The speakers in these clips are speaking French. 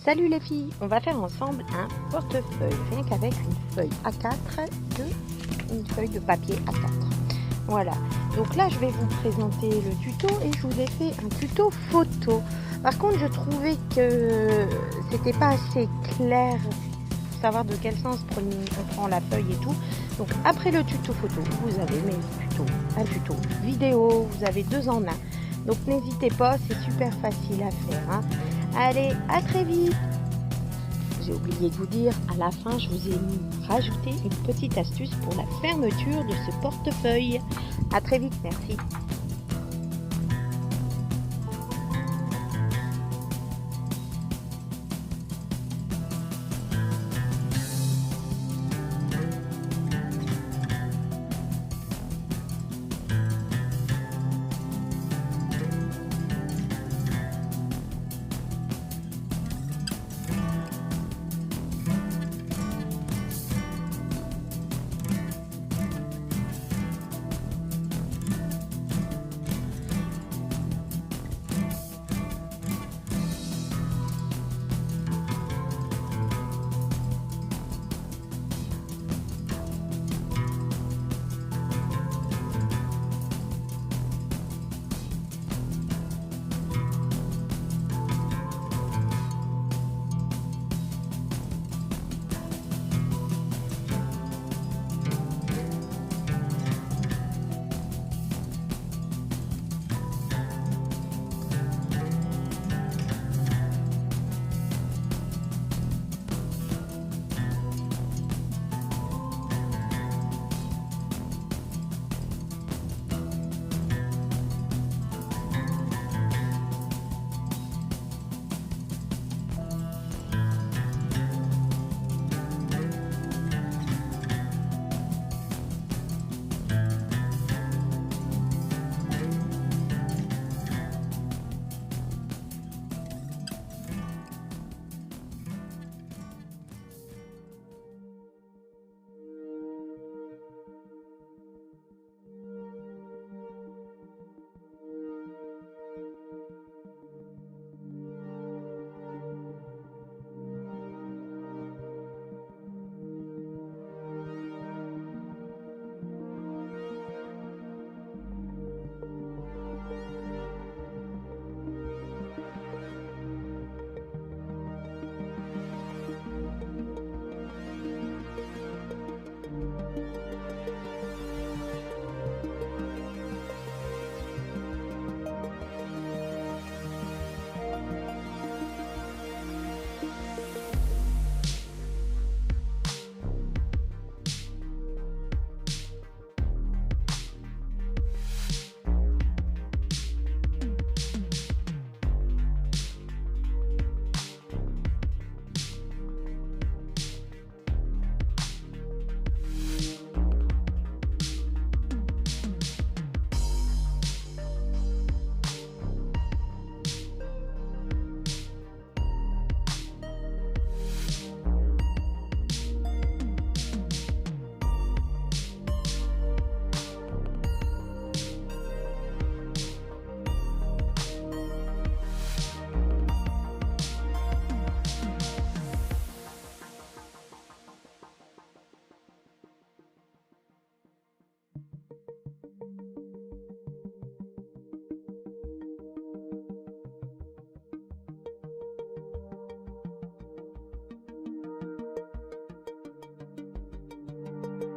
Salut les filles, on va faire ensemble un portefeuille, rien qu'avec une feuille A4, une feuille de papier A4. Voilà, donc là je vais vous présenter le tuto et je vous ai fait un tuto photo. Par contre je trouvais que c'était pas assez clair pour savoir de quel sens on prend la feuille et tout. Donc après le tuto photo, vous avez un tuto vidéo, vous avez 2 en 1. Donc n'hésitez pas, c'est super facile à faire, hein. Allez, à très vite. J'ai oublié de vous dire, à la fin, je vous ai rajouté une petite astuce pour la fermeture de ce portefeuille. À très vite, merci.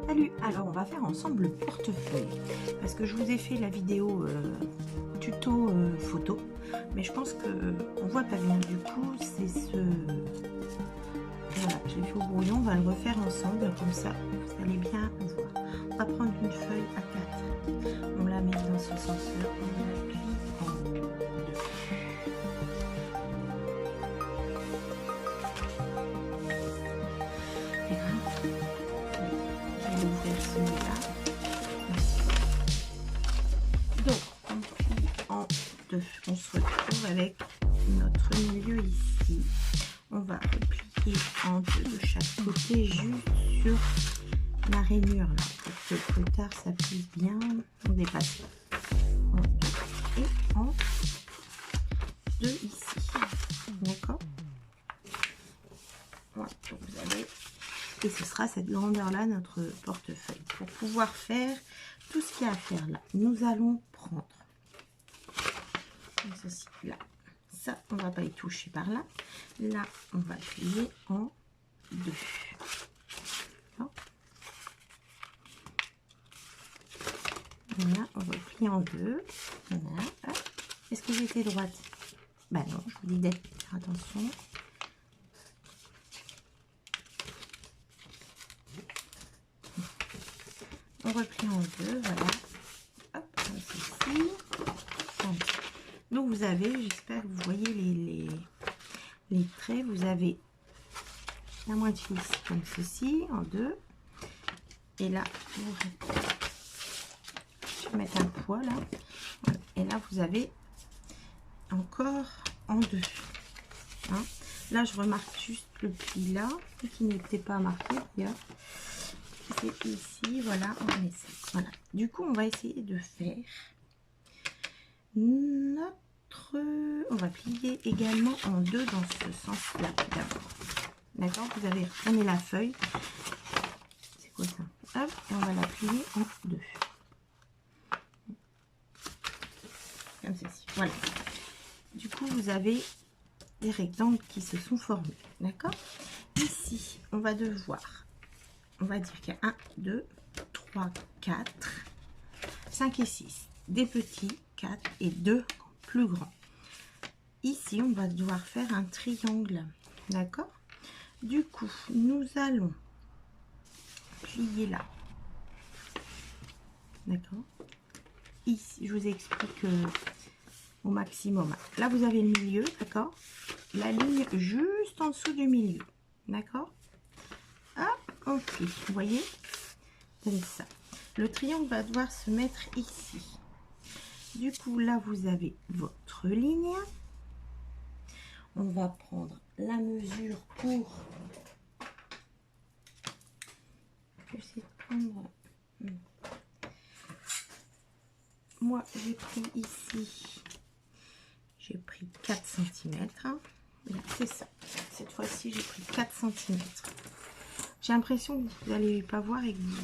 Salut, alors on va faire ensemble le portefeuille parce que je vous ai fait la vidéo tuto photo, mais je pense que on voit pas bien, du coup c'est ce, voilà, j'ai fait au brouillon. On va le refaire ensemble, comme ça vous allez bien voir. On va prendre une feuille A4, on la met dans ce sens-là, on la plie en deux. Ouvrir celui-là. Donc on plie en deux. On se retrouve avec notre milieu ici. On va replier en deux de chaque côté, juste sur la rainure là, pour que plus tard ça plisse bien. On dépasse en deux et en deux ici. D'accord. Voilà, donc vous avez, et ce sera cette grandeur là notre portefeuille. Pour pouvoir faire tout ce qu'il y a à faire là, nous allons prendre ceci là, ça on va pas y toucher par là, là on va plier en deux. Voilà, on va plier en deux. Voilà. Est-ce que j'étais droite? Bah non, je vous dis d'être, faire attention. On replie en deux, voilà. Hop, comme ceci. Donc vous avez, j'espère que vous voyez les traits, vous avez la moitié ici comme ceci, en deux. Et là, je vais mettre un poids là. Voilà. Et là, vous avez encore en deux. Hein. Là, je remarque juste le pli là, qui n'était pas marqué d'ailleurs. C'est ici, voilà, on essaie. Voilà. Du coup, on va essayer de faire notre... On va plier également en deux dans ce sens-là d'abord. D'accord? Vous avez retourné la feuille. C'est quoi ça? Hop, et on va la plier en deux. Comme ceci. Voilà. Du coup, vous avez des rectangles qui se sont formés. D'accord? Ici, on va devoir... On va dire qu'il y a 1, 2, 3, 4, 5 et 6. Des petits, 4 et 2 plus grands. Ici, on va devoir faire un triangle. D'accord? Du coup, nous allons plier là. D'accord? Ici, je vous explique au maximum. Là, vous avez le milieu, d'accord? La ligne juste en dessous du milieu. D'accord? Hop, ok. Vous voyez? Comme ça. Le triangle va devoir se mettre ici. Du coup, là, vous avez votre ligne. On va prendre la mesure pour... J'essaie de prendre... Moi, j'ai pris ici... J'ai pris 4 cm. C'est ça. Cette fois-ci, j'ai pris 4 cm. J'ai l'impression que vous n'allez pas voir et que vous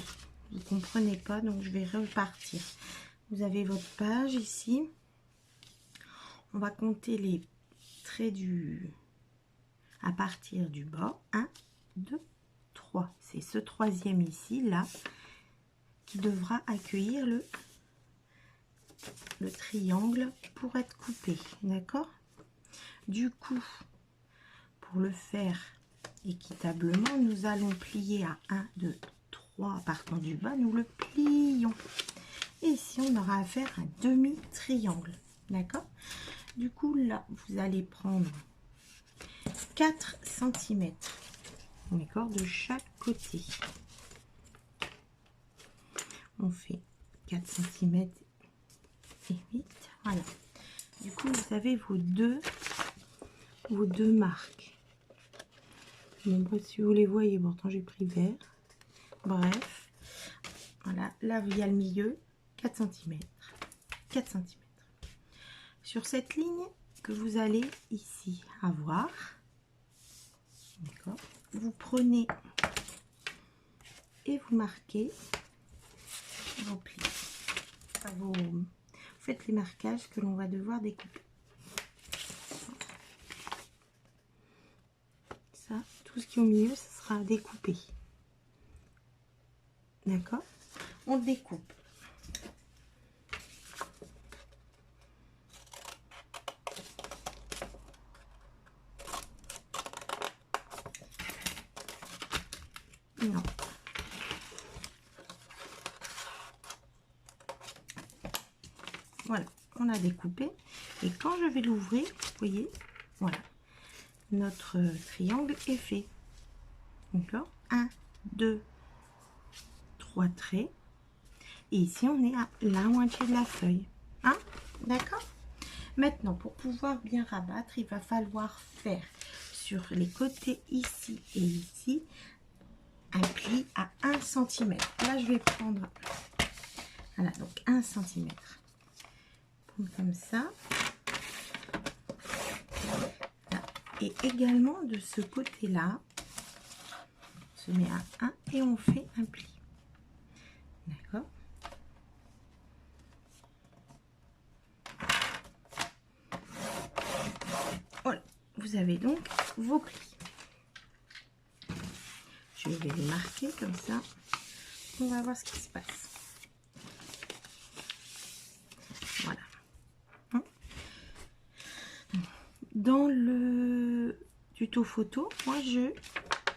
ne comprenez pas. Donc, je vais repartir. Vous avez votre page ici. On va compter les traits à partir du bas. 1, 2, 3. C'est ce troisième ici, là, qui devra accueillir le triangle pour être coupé. D'accord? Du coup, pour le faire équitablement, nous allons plier à 1, 2, 3. Partant du bas, nous le plions. Et ici, on aura à faire un demi-triangle. D'accord? Du coup, là, vous allez prendre 4 cm. D'accord? De chaque côté. On fait 4 cm et 8. Voilà. Du coup, vous avez vos deux marques. Je ne sais pas si vous les voyez, pourtant j'ai pris vert. Bref. Voilà. Là, il y a le milieu. 4 cm. 4 cm. Sur cette ligne que vous allez ici avoir, d'accord, vous prenez et vous marquez vos plis. Vous faites les marquages que l'on va devoir découper. Ça, tout ce qui est au milieu, ça sera découpé. D'accord? On découpe. Non. Voilà, on a découpé. Et quand je vais l'ouvrir, vous voyez, voilà, notre triangle est fait. D'accord? 1, 2, 3 traits. Et ici, on est à la moitié de la feuille. Hein? D'accord? Maintenant, pour pouvoir bien rabattre, il va falloir faire sur les côtés ici et ici un pli à 1 cm. Là, je vais prendre, voilà, donc 1 cm. Comme ça. Là. Et également de ce côté-là, se met à 1 et on fait un pli. D'accord? Voilà, vous avez donc vos plis. Je vais les marquer comme ça. On va voir ce qui se passe. Voilà. Dans le tuto photo, moi je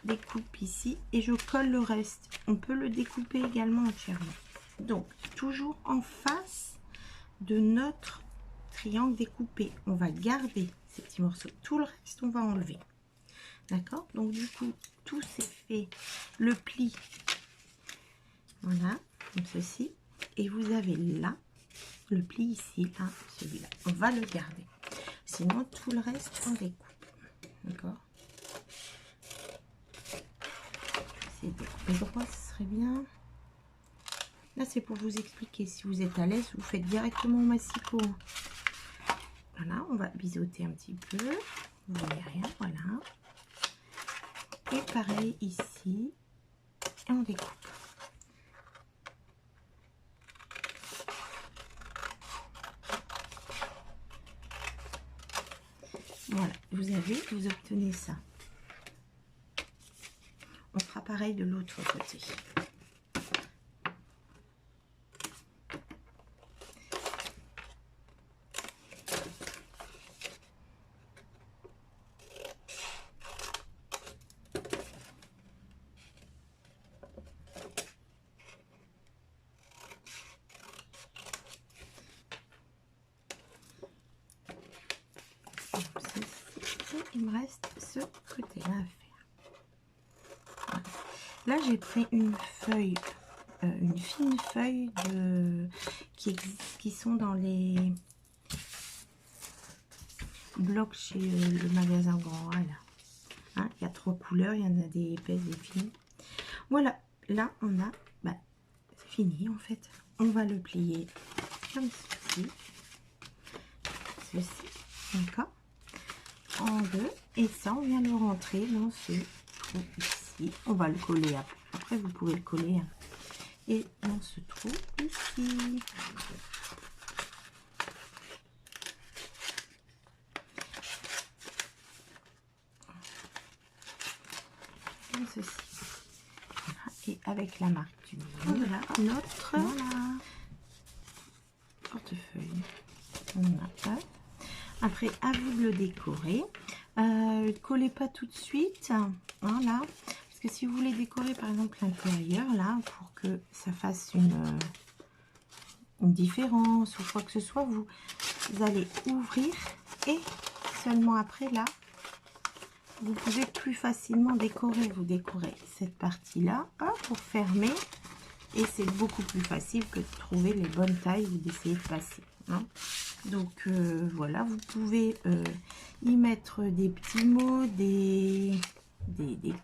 découpe ici et je colle le reste. On peut le découper également entièrement. Donc, toujours en face de notre triangle découpé. On va garder ces petits morceaux. Tout le reste, on va enlever. D'accord? Donc, du coup, tout c'est fait. Le pli, voilà, comme ceci. Et vous avez là, le pli ici, là, celui-là. On va le garder. Sinon, tout le reste, on découpe. D'accord? C'est découpé droit, ce serait bien. Là, c'est pour vous expliquer. Si vous êtes à l'aise, vous faites directement au massicot. Voilà, on va biseauter un petit peu. Vous voyez rien, voilà. Et pareil ici. Et on découpe. Voilà, vous obtenez ça. On fera pareil de l'autre côté. Il me reste ce côté-là à faire. Voilà. Là, j'ai pris une feuille, une fine feuille qui sont dans les blocs chez le magasin Grand A. Hein, il y a 3 couleurs, il y en a des épaisses, des fines. Voilà, là, on a, c'est fini en fait. On va le plier comme ceci. D'accord, en deux, et ça on vient le rentrer dans ce trou ici. On va le coller après vous pouvez le coller et dans ce trou ici. Comme ceci. Et avec la marque du milieu, voilà notre portefeuille. On a après, à vous de le décorer. Collez pas tout de suite. Voilà. Parce que si vous voulez décorer, par exemple, l'intérieur, là, pour que ça fasse une différence ou quoi que ce soit, vous allez ouvrir et seulement après, là, vous pouvez plus facilement décorer. Vous décorez cette partie-là pour fermer. Et c'est beaucoup plus facile que de trouver les bonnes tailles ou d'essayer de passer. Hein. Donc voilà, vous pouvez y mettre des petits mots, des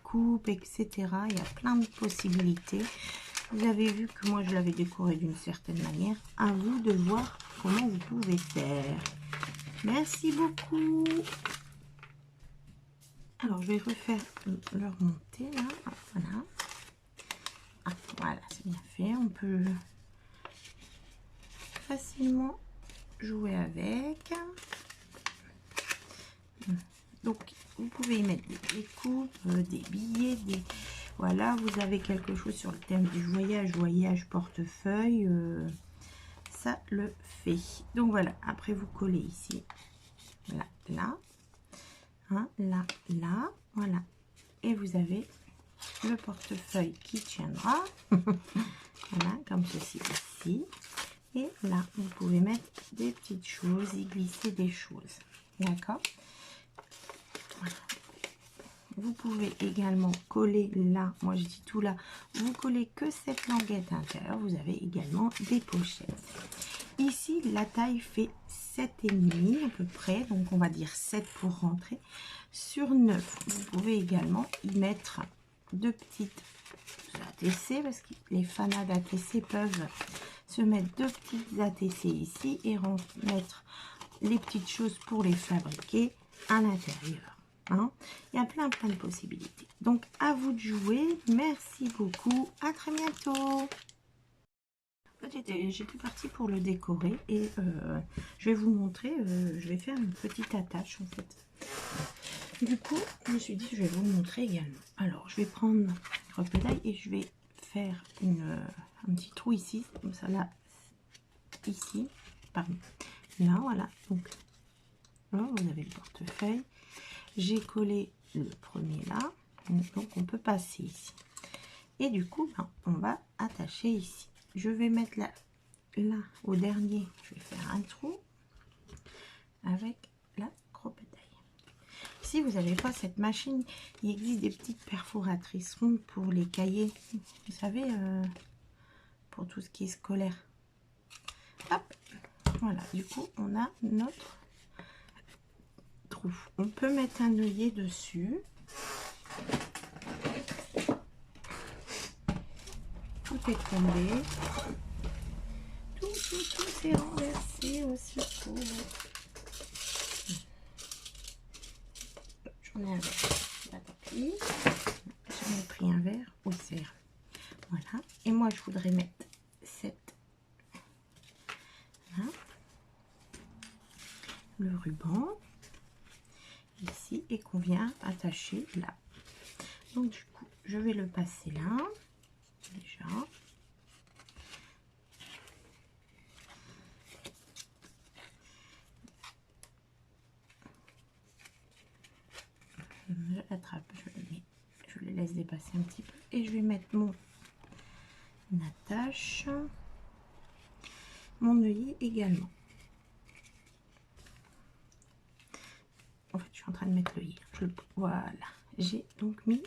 coupes, etc. Il y a plein de possibilités. Vous avez vu que moi je l'avais décoré d'une certaine manière. À vous de voir comment vous pouvez faire. Merci beaucoup. Alors je vais refaire le remonter là. Voilà. Ah, voilà, c'est bien fait. On peut facilement jouer avec. Donc vous pouvez y mettre des coupes, des billets, voilà, vous avez quelque chose sur le thème du voyage, portefeuille, ça le fait. Donc voilà, après vous collez ici, là, là, hein, là, là, voilà, et vous avez le portefeuille qui tiendra. Voilà, comme ceci ici. Et là, vous pouvez mettre des petites choses, y glisser des choses. D'accord? Voilà. Vous pouvez également coller là, moi je dis tout là, vous collez que cette languette à l'intérieur. Vous avez également des pochettes. Ici, la taille fait 7,5 à peu près, donc on va dire 7 pour rentrer. Sur 9, vous pouvez également y mettre 2 petites ATC, parce que les fanats d'ATC peuvent se mettre 2 petites ATC ici et mettre les petites choses pour les fabriquer à l'intérieur. Hein. Il y a plein de possibilités. Donc, à vous de jouer. Merci beaucoup. À très bientôt. J'étais partie pour le décorer et je vais vous montrer. Je vais faire une petite attache en fait. Du coup, je me suis dit, je vais vous montrer également. Alors, je vais prendre une repédaille et je vais faire un petit trou ici, comme ça, là, ici, pardon, là, voilà. Donc, là, vous avez le portefeuille. J'ai collé le premier là, donc on peut passer ici. Et du coup, ben, on va attacher ici. Je vais mettre là au dernier, je vais faire un trou avec la repédaille. Si vous n'avez pas cette machine, il existe des petites perforatrices rondes pour les cahiers. Vous savez, pour tout ce qui est scolaire. Hop, voilà. Du coup, on a notre trou. On peut mettre un œillet dessus. Tout est tombé. Tout s'est renversé au secours. J'en ai un verre. J'en ai pris un verre. Oui, c'est vrai. Voilà. Et moi, je voudrais mettre cette. Là. Le ruban. Ici. Et qu'on vient attacher là. Donc, du coup, je vais le passer là. Déjà. Je l'attrape, je le laisse dépasser un petit peu et je vais mettre mon attache, mon œillet également. En fait, je suis en train de mettre l'œillet. Voilà, j'ai donc mis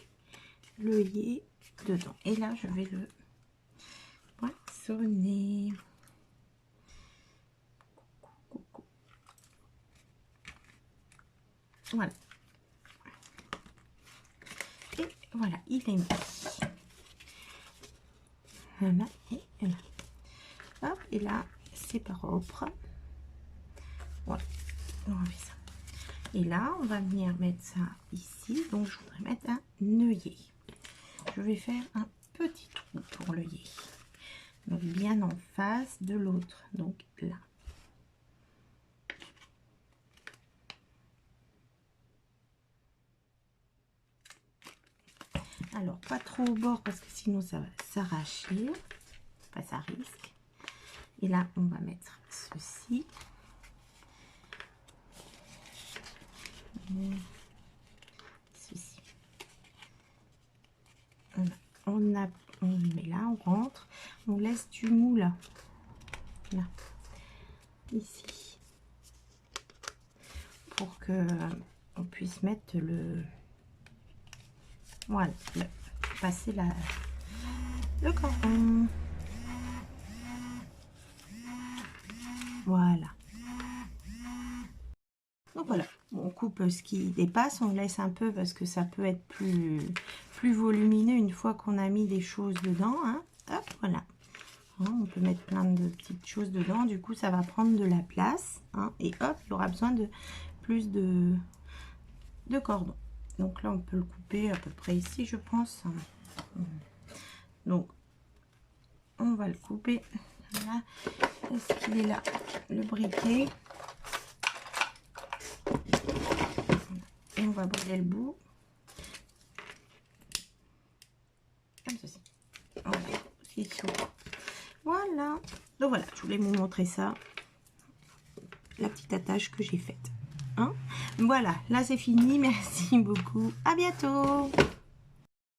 l'œillet dedans et là je vais le poinçonner. Voilà. Et voilà, il est mis. Voilà, et là. Hop, et là, c'est propre. Voilà, on va faire ça. Et là, on va venir mettre ça ici. Donc, je voudrais mettre un œillet. Je vais faire un petit trou pour l'œillet. Donc, bien en face de l'autre. Donc, là. Alors, pas trop au bord parce que sinon ça va s'arracher. Pas ça risque. Et là, on va mettre ceci. Ceci. On met là, on rentre. On laisse du mou là. Là. Ici. Pour que on puisse mettre le... Voilà, passer le cordon. Voilà. Donc voilà, on coupe ce qui dépasse, on laisse un peu parce que ça peut être plus volumineux une fois qu'on a mis des choses dedans. Hein. Hop, voilà. Hein, on peut mettre plein de petites choses dedans, du coup ça va prendre de la place. Hein, et hop, il y aura besoin de plus de cordon. Donc là, on peut le couper à peu près ici, je pense. Donc, on va le couper. Voilà. Est-ce qu'il est là? Le briquet. Et on va briser le bout. Comme ceci. Voilà. Donc voilà, je voulais vous montrer ça. La petite attache que j'ai faite. Hein? Voilà, là c'est fini. Merci beaucoup. À bientôt.